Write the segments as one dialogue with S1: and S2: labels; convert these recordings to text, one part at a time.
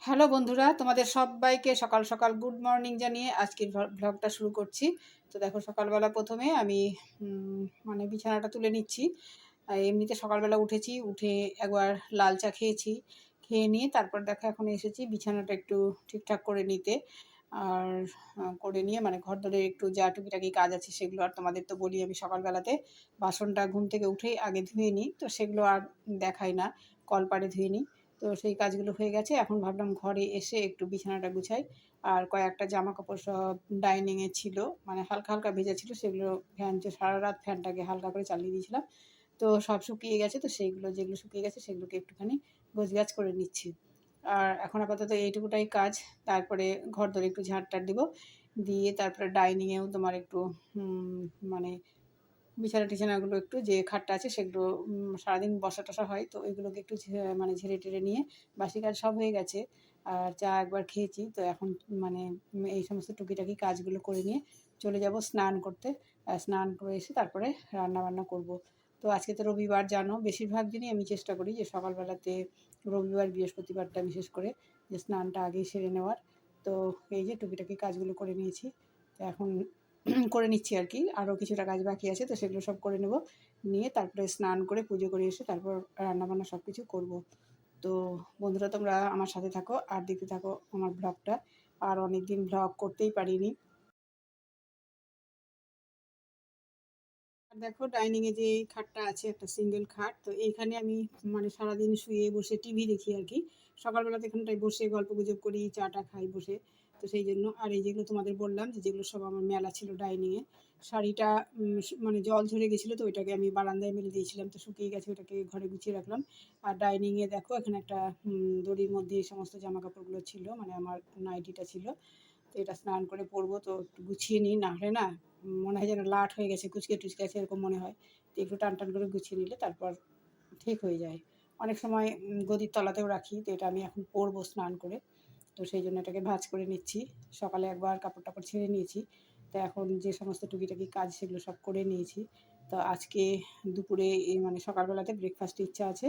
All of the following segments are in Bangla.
S1: হ্যালো বন্ধুরা, তোমাদের সবাইকে সকাল সকাল গুড মর্নিং জানিয়ে আজকের ভ্লগটা শুরু করছি। তো দেখো, সকালবেলা প্রথমে আমি মানে বিছানাটা তুলে নিচ্ছি। এমনিতে সকালবেলা উঠেছি, উঠে একবার লাল চা খেয়েছি, খেয়ে নিয়ে তারপর দেখো এখন এসেছি বিছানাটা একটু ঠিকঠাক করে নিতে। আর করে নিয়ে মানে ঘর দরে একটু যা টুকিটাকি কাজ আছে সেগুলো আর তোমাদের তো বলি, আমি সকালবেলাতে বাসনটা ঘুম থেকে উঠেই আগে ধুয়ে নিই, তো সেগুলো আর দেখাই না, কলপাড়ে ধুয়ে নিই। তো সেই কাজগুলো হয়ে গেছে, এখন ভাবলাম ঘরে এসে একটু বিছানাটা গুছাই। আর কয়েকটা জামা কাপড় সব ডাইনিংয়ে ছিল, মানে হালকা হালকা ভেজা ছিল, সেগুলো সারা রাত ফ্যানটাকে হালকা করে চালিয়ে দিয়েছিলাম। তো সব শুকিয়ে গেছে, তো সেইগুলো যেগুলো শুকিয়ে গেছে সেগুলোকে একটুখানি গোছগাছ করে নিচ্ছি। আর এখন আপাতত এইটুকুটাই কাজ। তারপরে ঘর দরে একটু ঝাড়-টাড় দিব, দিয়ে তারপরে ডাইনিংয়েও তোমার একটু মানে বিছানা-টিছানাগুলো একটু, যে খাটটা আছে সেগুলো সারাদিন বসা-টসা হয়, তো ওইগুলোকে একটু মানে ঝেড়ে-টেড়ে নিয়ে বাসি কাজ সব হয়ে গেছে। আর চা একবার খেয়েছি, তো এখন মানে এই সমস্ত টুকিটাকি কাজগুলো করে নিয়ে চলে যাব স্নান করতে। স্নান করে এসে তারপরে রান্নাবান্না করব। তো আজকে তো রবিবার, জানো বেশিরভাগ দিনই আমি চেষ্টা করি যে সকালবেলাতে রবিবার, বৃহস্পতিবারটা বিশেষ করে যে স্নানটা আগেই সেরে নেওয়ার। তো এই যে টুকিটাকি কাজগুলো করে নিয়েছি, তো এখন করে নিচ্ছি আর কি। আরও কিছুটা কাজ বাকি আছে, তো সেগুলো সব করে নেব। নিয়ে তারপরে স্নান করে পুজো করে এসে তারপর রান্নাবান্না সব কিছু করব। তো বন্ধুরা, তোমরা আমার সাথে থাকো আর দেখতে থাকো আমার ব্লগটা। আর অনেক দিন ব্লগ করতেই পারিনি। আর দেখো, ডাইনিংয়ে যে এই খাটটা আছে, একটা সিঙ্গেল খাট, তো এইখানে আমি মানে সারাদিন শুয়ে বসে টিভি দেখি আর কি। সকালবেলাতে এখানটায় বসে গল্প গুজব করি, চাটা খাই বসে। তো সেই জন্য, আর এই যেগুলো তোমাদের বললাম যে যেগুলো সব আমার মেলা ছিল ডাইনিংয়ে, শাড়িটা মানে জল ঝরে গেছিলো, তো ওইটাকে আমি বারান্দায় মেলে দিয়েছিলাম, তো শুকিয়ে গেছে, ওটাকে ঘরে গুছিয়ে রাখলাম। আর ডাইনিংয়ে দেখো এখানে একটা দড়ির মধ্যে এই সমস্ত জামা কাপড়গুলো ছিল, মানে আমার নাইটিটা ছিল। তো এটা স্নান করে পরবো, তো একটু গুছিয়ে নিই, না হলে না মনে হয় যেন লাট হয়ে গেছে, কুচকে টুচকে আছে এরকম মনে হয়। তো একটু টান টান করে গুছিয়ে নিলে তারপর ঠিক হয়ে যায়। অনেক সময় গদির তলাতেও রাখি, তো এটা আমি এখন পরবো স্নান করে। তো সেই জন্য এটাকে ভাঁজ করে নিচ্ছি। সকালে একবার কাপড় টাপড় ছেড়ে নিয়েছি, তো এখন যে সমস্ত টুকিটাকি কাজ সেগুলো সব করে নিয়েছি। তো আজকে দুপুরে এই মানে সকালবেলাতে ব্রেকফাস্টে ইচ্ছা আছে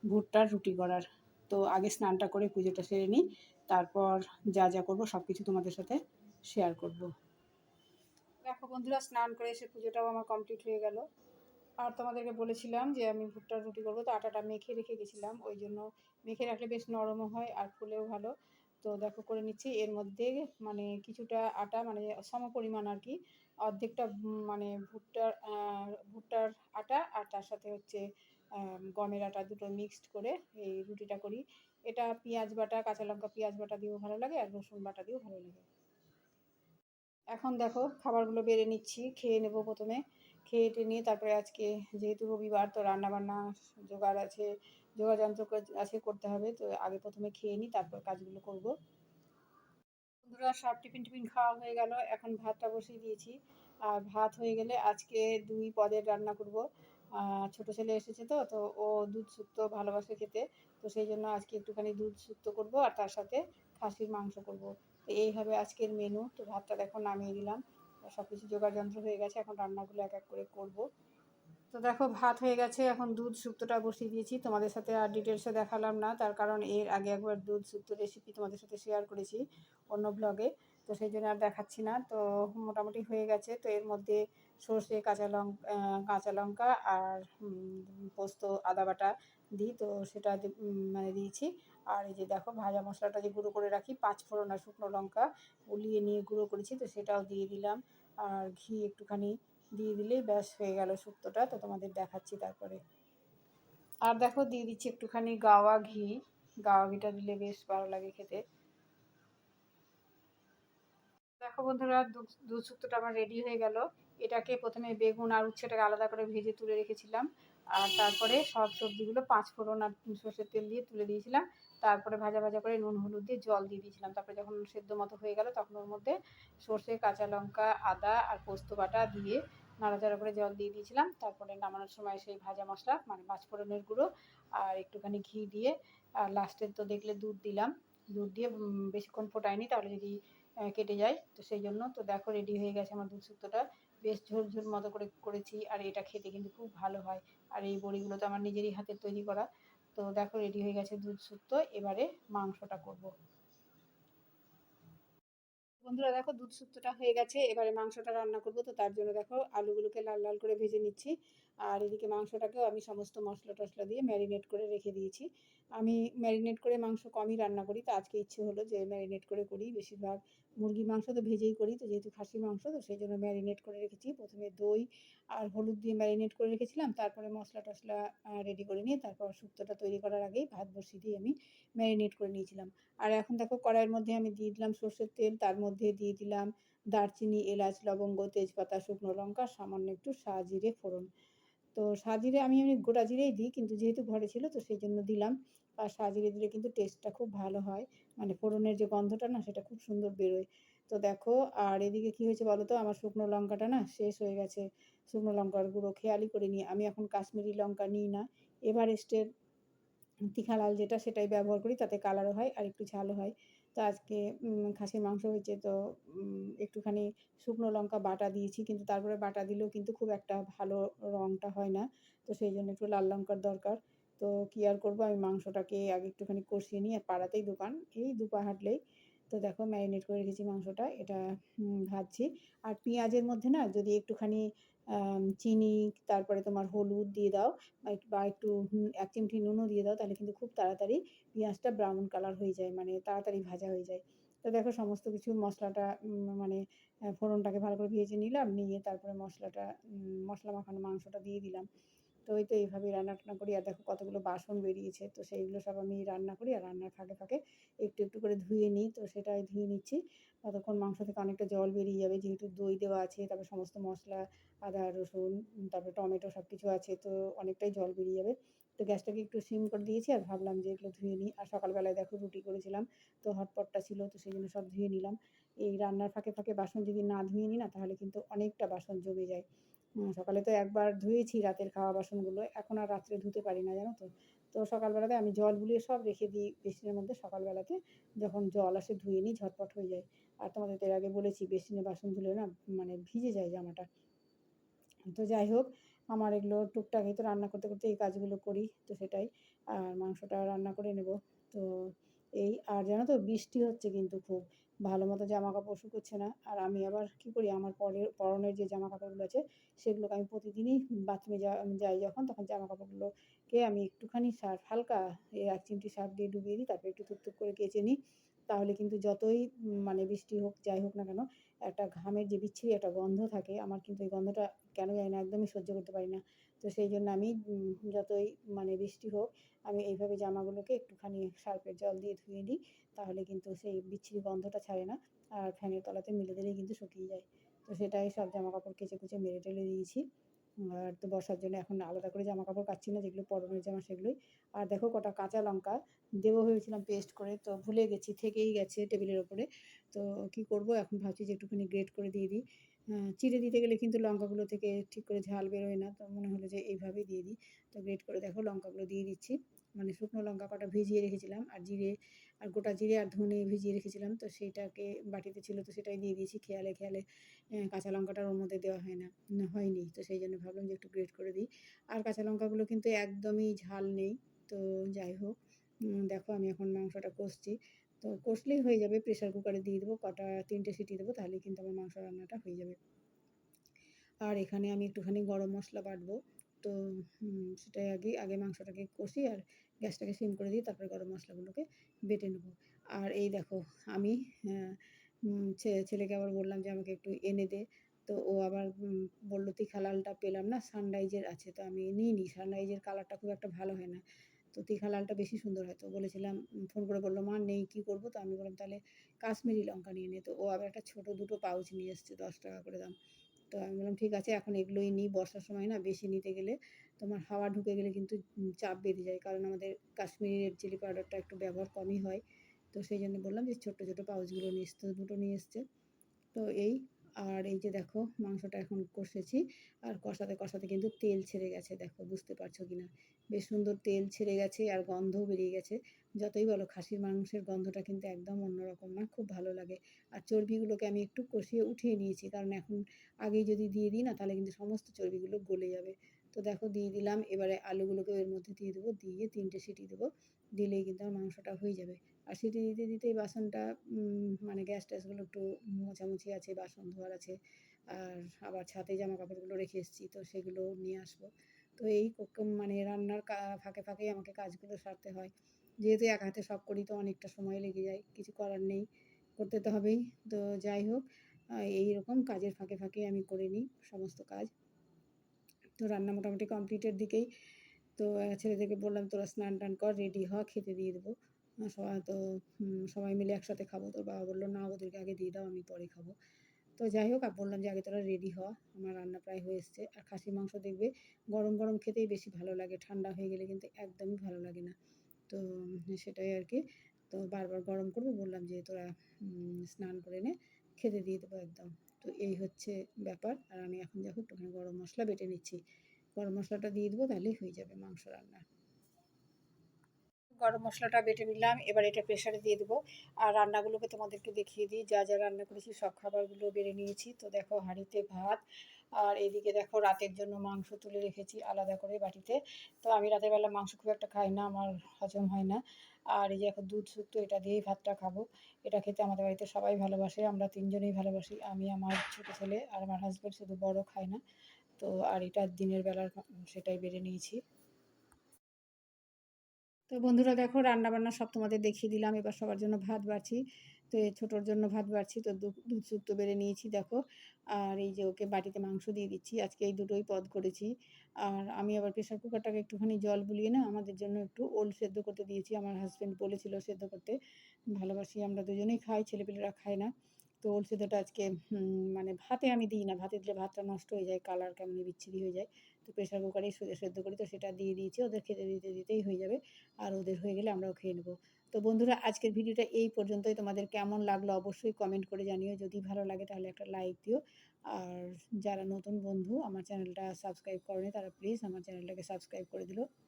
S1: ভুট্টার রুটি করার। তো আগে স্নানটা করে পুজোটা সেরে নিই, তারপর যা যা করবো সব কিছু তোমাদের সাথে শেয়ার করব। দেখো বন্ধুরা, স্নান করে এসে পুজোটাও আমার কমপ্লিট হয়ে গেল। আর তোমাদেরকে বলেছিলাম যে আমি ভুট্টার রুটি করবো, তো আটাটা মেখে রেখে গেছিলাম, ওই জন্য মেখে রাখলে বেশ নরমও হয় আর ফুলেও ভালো। তো দেখো করে নিচ্ছি। এর মধ্যে মানে কিছুটা আটা, মানে সম পরিমাণ আর কি, অর্ধেকটা মানে ভুট্টার আটা, আর তার সাথে হচ্ছে গমের আটা, দুটো মিক্সড করে এই রুটিটা করি। এটা পেঁয়াজ বাটা, কাঁচা লঙ্কা, পেঁয়াজ বাটা দিয়েও ভালো লাগে, আর রসুন বাটা দিয়েও ভালো লাগে। এখন দেখো খাবারগুলো বেড়ে নিচ্ছি, খেয়ে নেব প্রথমে। খেয়ে টেয়ে নিয়ে তারপরে আজকে যেহেতু রবিবার, তো রান্নাবান্না জোগাড় আছে, যোগাযন্ত্র আছে, করতে হবে। তো আগে প্রথমে খেয়ে নিই, তারপর কাজগুলো করব। বন্ধুরা, সব টিফিন টিফিন খাওয়া হয়ে গেল, এখন ভাতটা বসিয়ে দিয়েছি। আর ভাত হয়ে গেলে আজকে 2 পদের রান্না করব। ছোট ছেলে এসেছে, তো তো ও দুধ শুক্তো ভালোবাসে খেতে। তো সেই জন্য আজকে একটুখানি দুধ শুক্তো করব, আর তার সাথে খাসির মাংস করব। তো এই হবে আজকের মেনু। তো ভাতটা দেখো নামিয়ে দিলাম, সব কিছু জোগাড় যন্ত্র হয়ে গেছে, এখন রান্নাগুলো এক এক করে করব। তো দেখো ভাত হয়ে গেছে, এখন দুধ শুক্তোটা বসিয়ে দিয়েছি। তোমাদের সাথে আর ডিটেলসে দেখালাম না, তার কারণ এর আগে একবার দুধ শুক্তো রেসিপি তোমাদের সাথে শেয়ার করেছি অন্য ব্লগে, তো সেই জন্য আর দেখাচ্ছি না। তো মোটামুটি হয়ে গেছে। তো এর মধ্যে সর্ষে, কাঁচা লঙ্কা আর পোস্ত, আদা বাটা দিই, তো সেটা মানে দিয়েছি। আর এই যে দেখো ভাজা মশলাটা যে গুঁড়ো করে রাখি, 5 ফোড়ন আর শুকনো লঙ্কা উলিয়ে নিয়ে গুঁড়ো করেছি, তো সেটাও দিয়ে দিলাম। আর ঘি একটুখানি দিয়ে দিলেই ব্যাস হয়ে গেল শুক্তোটা। তো তোমাদের দেখাচ্ছি তারপরে। আর দেখো দিয়ে দিচ্ছি একটুখানি গাওয়া ঘি। গাওয়া ঘিটা দিলে বেশ ভালো লাগে খেতে। দেখো বন্ধুরা, দুধ শুক্তোটা আমার রেডি হয়ে গেল। এটাকে প্রথমে বেগুন আর উচ্ছেটাকে আলাদা করে ভেজে তুলে রেখেছিলাম। আর তারপরে সব সবজিগুলো 5 ফোড়ন আর সর্ষের তেল দিয়ে তুলে দিয়েছিলাম। তারপরে ভাজা ভাজা করে নুন হলুদ দিয়ে জল দিয়ে দিয়েছিলাম। তারপরে যখন সেদ্ধ মতো হয়ে গেল, তখন ওর মধ্যে সর্ষে, কাঁচা লঙ্কা, আদা আর পোস্ত বাটা দিয়ে নাড়াচাড়া করে জল দিয়ে দিয়েছিলাম। তারপরে নামানোর সময় সেই ভাজা মশলা, মানে 5 ফোড়নের গুঁড়ো আর একটুখানি ঘি দিয়ে, আর লাস্টে তো দেখলে দুধ দিলাম। দুধ দিয়ে বেশিক্ষণ ফোটাইনি, তাহলে যদি কেটে যায়, তো সেই জন্য। তো দেখো রেডি হয়ে গেছে আমার দুধ শুক্তোটা। বেশ ঝোল ঝোল মতো করে করেছি, আর এটা খেতে কিন্তু খুব ভালো হয়। আর এই বড়িগুলো তো আমার নিজেরই হাতের তৈরি করা। তো দেখো রেডি হয়ে গেছে দুধ শুক্তো, এবারে মাংসটা করব। বন্ধুরা দেখো দুধ শুক্তোটা হয়ে গেছে, এবারে মাংসটা রান্না করব। তো তার জন্য দেখো আলুগুলোকে লাল লাল করে ভেজে নিচ্ছি, আর এদিকে মাংসটাকেও আমি সমস্ত মশলা টশলা দিয়ে ম্যারিনেট করে রেখে দিয়েছি। আমি ম্যারিনেট করে মাংস কমই রান্না করি, তো আজকে ইচ্ছে হলো যে ম্যারিনেট করে করি। বেশিরভাগ মুরগির মাংস তো ভেজেই করি, তো যেহেতু খাসির মাংস তো সেই জন্য ম্যারিনেট করে রেখেছি। প্রথমে দই আর হলুদ দিয়ে ম্যারিনেট করে রেখেছিলাম, তারপরে মশলা টশলা রেডি করে নিয়ে তারপর শুক্তোটা তৈরি করার আগেই ভাত বসিয়ে দিয়ে আমি ম্যারিনেট করে নিয়েছিলাম। আর এখন দেখো কড়াইয়ের মধ্যে আমি দিয়ে দিলাম সর্ষের তেল, তার মধ্যে দিয়ে দিলাম দারচিনি, এলাচ, লবঙ্গ, তেজপাতা, শুকনো লঙ্কা, সামান্য একটু জিরে ফোড়ন। তো জিরে আমি এমনি গোটা জিরেই দিই, কিন্তু যেহেতু ঘরে ছিল তো সেই জন্য দিলাম। আর জিরে দিলে কিন্তু টেস্টটা খুব ভালো হয়, মানে ফোড়নের যে গন্ধটা না সেটা খুব সুন্দর বেরোয়। তো দেখো, আর এদিকে কি হয়েছে বলো তো, আমার শুকনো লঙ্কাটা না শেষ হয়ে গেছে। শুকনো লঙ্কার গুঁড়ো খেয়ালই করিনি, আমি এখন কাশ্মীরি লঙ্কা নিই না, এভারেস্টের তিখা লাল যেটা সেটাই ব্যবহার করি, তাতে কালারও হয় আর একটু ঝালও হয়। তো আজকে খাসির মাংস হয়েছে, তো একটুখানি শুকনো লঙ্কা বাটা দিয়েছি, কিন্তু তারপরে বাটা দিলেও কিন্তু খুব একটা ভালো রঙটা হয় না। তো সেই জন্য একটু লাল লঙ্কার দরকার। তো কী আর করবো, আমি মাংসটাকে আগে একটুখানি কষিয়ে নিয়ে, পাড়াতেই দোকান, এই ২ পা হাঁটলেই। তো দেখো ম্যারিনেট করে রেখেছি মাংসটা, এটা ভাজছি। আর পেঁয়াজের মধ্যে না যদি একটুখানি চিনি, তারপরে তোমার হলুদ দিয়ে দাও, বা একটু ১ চিমটি নুনও দিয়ে দাও, তাহলে কিন্তু খুব তাড়াতাড়ি পেঁয়াজটা ব্রাউন কালার হয়ে যায়, মানে তাড়াতাড়ি ভাজা হয়ে যায়। তো দেখো সমস্ত কিছু মশলাটা মানে ফোড়নটাকে ভালো করে ভেজে নিলাম, নিয়ে তারপরে মশলাটা মশলা মাখানো মাংসটা দিয়ে দিলাম। তো ওই তো এইভাবেই রান্না-টান্না করি। আর দেখো কতগুলো বাসন বেরিয়েছে, তো সেইগুলো সব আমি রান্না করি, আর রান্নার ফাঁকে ফাঁকে একটু একটু করে ধুয়ে নিই, তো সেটাই ধুয়ে নিচ্ছি। ততক্ষণ মাংস থেকে অনেকটা জল বেরিয়ে যাবে, যেহেতু দই দেওয়া আছে, তারপরে সমস্ত মশলা, আদা, রসুন, তারপরে টমেটো সব কিছু আছে, তো অনেকটাই জল বেরিয়ে যাবে। তো গ্যাসটাকে একটু সিম করে দিয়েছি, আর ভাবলাম যে এগুলো ধুয়ে নিই। আর সকালবেলায় দেখো রুটি করেছিলাম, তো হটপটটা ছিল, তো সেই জন্য সব ধুয়ে নিলাম। এই রান্নার ফাঁকে ফাঁকে বাসন যদি না ধুয়ে নিই না, তাহলে কিন্তু অনেকটা বাসন জমে যায়। সকালে তো একবার ধুয়েছি রাতের খাওয়া বাসনগুলো, এখন আর রাত্রে ধুতে পারি না, জানো তো। তো সকালবেলাতে আমি জল বুলিয়ে সব রেখে দিই বেসিনের মধ্যে, সকালবেলাতে যখন জল আসে ধুয়ে নিই, ঝটপট হয়ে যায়। আর তোমাদের তো এর আগে বলেছি বেসিনে বাসন ধুলে না মানে ভিজে যায় জামাটা। তো যাই হোক, আমার এগুলো টুকটাক এই তো রান্না করতে করতে এই কাজগুলো করি, তো সেটাই। আর মাংসটা রান্না করে নেব। তো এই, আর জানো তো বৃষ্টি হচ্ছে কিন্তু খুব, ভালো মতো জামা কাপড় শুকোচ্ছে না। আর আমি আবার কি করি, আমার পরনের যে জামা কাপড়গুলো আছে সেগুলোকে আমি প্রতিদিনই বাথরুমে যাই যখন, তখন জামা কাপড়গুলোকে আমি একটুখানি সার্ফ, হালকা ১ চিমটি সার্ফ দিয়ে ডুবিয়ে দিই, তারপরে একটু থুপথুপ করে কেচে নিই। তাহলে কিন্তু যতই মানে বৃষ্টি হোক যাই হোক না কেন, একটা ঘামের যে বিচ্ছিরি একটা গন্ধ থাকে, আমার কিন্তু এই গন্ধটা কেন জানি না একদমই সহ্য করতে পারি না। তো সেই জন্য আমি যতই মানে বৃষ্টি হোক, আমি এইভাবে জামাগুলোকে একটুখানি সার্ফের জল দিয়ে ধুয়ে নিই, তাহলে কিন্তু সেই বিচ্ছিরি গন্ধটা ছাড়ে না। আর ফ্যানের তলাতে মেলে দিলেই কিন্তু শুকিয়ে যায়। তো সেটাই, সব জামাকাপড় কেচে কুচে মেলে টেলে দিয়েছি। আর তো বর্ষার জন্য এখন আলাদা করে জামাকাপড় কাচ্ছি না, যেগুলো পরনের জামা সেগুলোই। আর দেখো কটা কাঁচা লঙ্কা দেবো ভেবেছিলাম পেস্ট করে, তো ভুলে গেছি, থেকেই গেছে টেবিলের ওপরে। তো কি করব, এখন ভাবছি যে একটুখানি গ্রেট করে দিয়ে দিই। চিড়ে দিতে গেলে কিন্তু লঙ্কাগুলো থেকে ঠিক করে ঝাল বেরোয় না, তো মনে হলো যে এইভাবেই দিয়ে দিই। তো গ্রেট করে দেখো লঙ্কাগুলো দিয়ে দিচ্ছি। মানে শুকনো লঙ্কা কটা ভিজিয়ে রেখেছিলাম, আর জিরে, আর গোটা জিরে আর ধনে ভিজিয়ে রেখেছিলাম, তো সেইটাকে বাটিতে ছিল, তো সেটাই দিয়ে দিয়েছি খেয়ালে খেয়ালে। কাঁচা লঙ্কাটা ওর মধ্যে দেওয়া হয় না, হয়নি, তো সেই জন্য ভাবলাম যে একটু গ্রেট করে দিই। আর কাঁচা লঙ্কাগুলো কিন্তু একদমই ঝাল নেই। তো যাই হোক, দেখো আমি এখন মাংসটা কষছি। তো কষলেই হয়ে যাবে, প্রেসার কুকারে দিয়ে দেবো, কটা ৩টে সিটি দেবো, তাহলেই কিন্তু আমার মাংস রান্নাটা হয়ে যাবে। আর এখানে আমি একটুখানি গরম মশলা বাটবো। তো সেটাই আগে মাংসটাকে কষি, আর গ্যাসটাকে সিম করে দিয়ে তারপরে গরম মশলাগুলোকে বেটে নেবো। আর এই দেখো আমি অ্যা ছেলেকে আবার বললাম যে আমাকে একটু এনে দে। তো ও আবার বলল তিখা লালটা পেলাম না, সানরাইজের আছে, তো আমি নিইনি। সানরাইজের কালারটা খুব একটা ভালো হয় না। তো তিখা লালটা বেশি সুন্দর হয়। তো বলেছিলাম, ফোন করে বলল, "মা নেই, কি করব?" তো আমি বললাম, "তাহলে কাশ্মীরি লঙ্কা নিয়ে নে।" তো ও আবার একটা ছোট ২ টো পাউচ নিয়ে এসছে, ৳১০ করে দাম। তো আমি বললাম, "ঠিক আছে, এখন এগুলোই নিই। বর্ষার সময় না বেশি নিতে গেলে তোমার হাওয়া ঢুকে গেলে কিন্তু চাপ বেঁধে যায়। কারণ আমাদের কাশ্মীরি রেড চিলি পাউডারটা একটু ব্যবহার কমই হয়।" তো সেইজন্য বললাম যে ছোট্ট, ছোট পাউচগুলো নিয়ে এসতে, ২ টো নিয়ে এসছে। তো এই, আর এই যে দেখো মাংসটা এখন কষেছি, আর কষাতে কষাতে কিন্তু তেল ছেড়ে গেছে, দেখো বুঝতে পারছো কিনা, বেশ সুন্দর তেল ছেড়ে গেছে, আর গন্ধও বেরিয়ে গেছে। যতই বলো খাসির মাংসের গন্ধটা কিন্তু একদম অন্যরকম না, খুব ভালো লাগে। আর চর্বিগুলোকে আমি একটু কষিয়ে উঠিয়ে নিয়েছি, কারণ এখন আগেই যদি দিয়ে দিই না, তাহলে কিন্তু সমস্ত চর্বিগুলো গলে যাবে। তো দেখো দিয়ে দিলাম। এবারে আলুগুলোকে এর মধ্যে দিয়ে দেবো, দিয়ে 3টে সিটি দেবো, দিলেই কিন্তু আমার মাংসটা হয়ে যাবে। আর সিটি দিতে দিতেই বাসনটা মানে গ্যাস ট্যাসগুলো একটু মোছামুছি আছে, বাসন ধোয়ার আছে, আর আবার ছাদে জামা কাপড়গুলো রেখে এসেছি, তো সেগুলো নিয়ে আসবো। তো এই মানে রান্নার ফাঁকে ফাঁকেই আমাকে কাজগুলো সারতে হয়। যেহেতু এক হাতে সব করি তো অনেকটা সময় লেগে যায়, কিছু করার নেই, করতে তো হবেই। তো যাই হোক, এইরকম কাজের ফাঁকে ফাঁকে আমি করে নিই সমস্ত কাজ। তো রান্না মোটামুটি কমপ্লিটের দিকেই। তো ছেলেদেরকে বললাম তোরা স্নান টান কর, রেডি হ, খেতে দিয়ে দেবো। সবাই তো সবাই মিলে একসাথে খাবো। তোর বাবা বললো না, ওদেরকে আগে দিয়ে দাও, আমি পরে খাবো। তো যাই হোক, আর বললাম যে আগে তোরা রেডি হ, আমার রান্না প্রায় হয়ে এসছে। আর খাসির মাংস দেখবে গরম গরম খেতেই বেশি ভালো লাগে, ঠান্ডা হয়ে গেলে কিন্তু একদমই ভালো লাগে না। তো সেটাই আর কি। তো বারবার গরম করবো, বললাম যে তোরা স্নান করে নে, খেতে দিয়ে দেবো একদম। তো এই হচ্ছে ব্যাপার। আর আমি এখন দেখো একটুখানি গরম মশলা বেটে নিচ্ছি, গরম মশলাটা দিয়ে দেবো, তাহলেই হয়ে যাবে মাংস রান্না। গরম মশলাটা বেটে নিলাম, এবার এটা প্রেসারে দিয়ে দেবো। আর রান্নাগুলোকে তোমাদেরকে দেখিয়ে দিই, যা যা রান্না করেছি সব খাবারগুলো বেড়ে নিয়েছি। তো দেখো হাঁড়িতে ভাত, আর এদিকে দেখো রাতের জন্য মাংস তুলে রেখেছি আলাদা করে বাটিতে। তো আমি রাতের বেলা মাংস খুব একটা খাই না, আমার হজম হয় না। আর এই যে এখন দুধ শুক্তো, এটা দিয়েই ভাতটা খাবো। এটা খেতে আমাদের বাড়িতে সবাই ভালোবাসে, আমরা তিনজনেই ভালোবাসি, আমি, আমার ছোটো ছেলে আর আমার হাজব্যান্ড, শুধু বড় খায় না। তো আর এটা দিনের বেলার সেটাই বেড়ে নিয়েছি। তো বন্ধুরা দেখো রান্নাবান্না সব তোমাদের দেখিয়ে দিলাম, এবার সবার জন্য ভাত বাড়ছি। তো এই ছোটোর জন্য ভাত বাড়ছি, তো দুধ শুক্তো বেড়ে নিয়েছি দেখো। আর এই যে ওকে বাটিতে মাংস দিয়ে দিচ্ছি, আজকে এই দুটোই পদ করেছি। আর আমি আবার প্রেশার কুকারটাকে একটুখানি জল বুলিয়ে না আমাদের জন্য একটু ওল সেদ্ধ করতে দিয়েছি, আমার হাজব্যান্ড বলেছিল সেদ্ধ করতে, ভালোবাসি, আমরা দুজনেই খাই, ছেলেপেলেরা খায় না। তো ওল সেদ্ধটা আজকে মানে ভাতে আমি দিই না, ভাতে দিলে ভাতটা নষ্ট হয়ে যায়, কালার কেমন বিচ্ছিরি হয়ে যায়। তো প্রেশার কুকারেই সেদ্ধ করি, তো সেটা দিয়ে দিয়েছি, ওদের খেতে দিতে দিতেই হয়ে যাবে। আর ওদের হয়ে গেলে আমরাও খেয়ে নেবো। তো বন্ধুরা আজকের ভিডিওটা এই পর্যন্তই, তোমাদের কেমন লাগলো অবশ্যই কমেন্ট করে জানিও, যদি ভালো লাগে তাহলে একটা লাইক দিও। আর যারা নতুন বন্ধু আমার চ্যানেলটা সাবস্ক্রাইব করোনি, তারা প্লিজ আমার চ্যানেলটাকে সাবস্ক্রাইব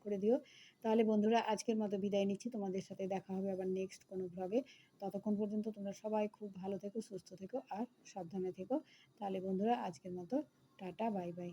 S1: করে দিও। তাহলে বন্ধুরা আজকের মতো বিদায় নিচ্ছি, তোমাদের সাথে দেখা হবে আবার নেক্সট কোনো ব্লগে। ততক্ষণ পর্যন্ত তোমরা সবাই খুব ভালো থেকো, সুস্থ থেকো আর সাবধানে থেকো। তাহলে বন্ধুরা আজকের মতো টাটা, বাই বাই।